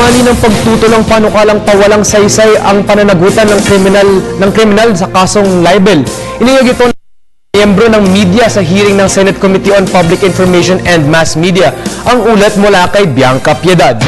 umali ng pagtutulang panukalang pawalang saysay ang pananagutan ng kriminal sa kasong libel. Iniyog ito ng miyembro ng media sa hearing ng Senate Committee on Public Information and Mass Media. Ang ulat mula kay Bianca Piedad.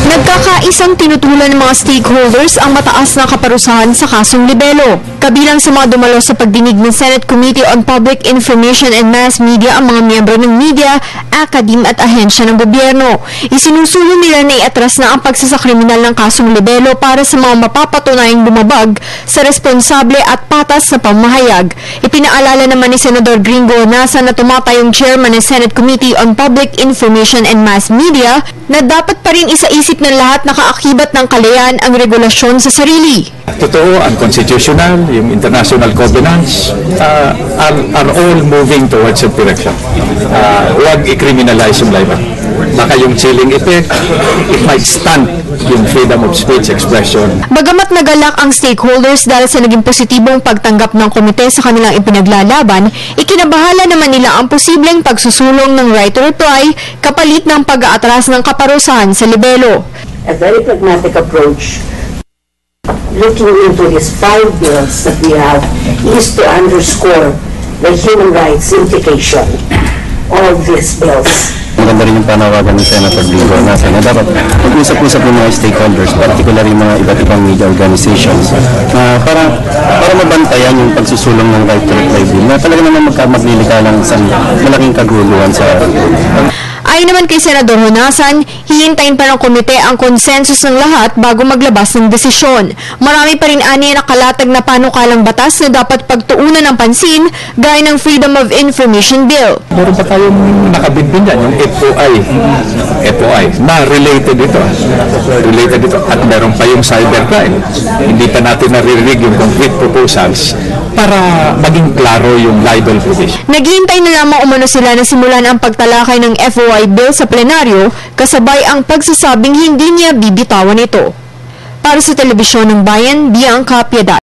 Nagkakaisang tinutulan ng mga stakeholders ang mataas na kaparusahan sa kasong libelo. Kabilang sa mga dumalo sa pagdinig ng Senate Committee on Public Information and Mass Media ang mga miyembro ng media, akadem at ahensya ng gobyerno. Isinusulong nila na iatras na ang pagsasakriminal ng kasong libelo para sa mga mapapatunayang lumabag sa responsable at patas na pamahayag. Ipinaalala naman ni Senador Gringo Honasan na tumatayong chairman ng Senate Committee on Public Information and Mass Media na dapat pa rin isaisip ng lahat na kaakibat ng kalayaan ang regulasyon sa sarili. Totoo, unconstitutional, yung international covenants are all moving towards that direction. Huwag i-criminalize yung libel. Baka yung chilling effect, it might stunt yung freedom of speech expression. Bagamat nagalak ang stakeholders dahil sa naging positibong pagtanggap ng komite sa kanilang ipinaglalaban, ikinabahala naman nila ang posibleng pagsusulong ng right to reply kapalit ng pag-aatras ng kaparusahan sa libelo. A very pragmatic approach looking into these 5 bills that we have is to underscore the human rights implication of these bills. Maganda rin yung panawagan ng Senator Gringo Honasan na dapat mag-usap-usap ng mga stakeholders, particularly mga iba't ibang media organizations, para mabantayan yung pagsusulong ng right to reply bill na talaga naman maglilika lang sa malaking kaguluhan sa Ayon naman kay Senador Honasan, hihintayin pa ng komite ang konsensus ng lahat bago maglabas ng desisyon. Marami pa rin ani nakalatag na panukalang batas na dapat pagtuunan ng pansin gaya ng Freedom of Information Bill. Meron pa tayong nakabinbin dyan, yung FOI, na related ito. At meron pa yung cybercrime. Hindi pa natin naririnig yung concrete proposals para maging klaro yung libel provision. Naghihintay na lamang umano sila na simulan ang pagtalakay ng FOI bill sa plenaryo kasabay ang pagsasabing hindi niya bibitawan ito. Para sa Telebisyon ng Bayan, Bianca Piedad.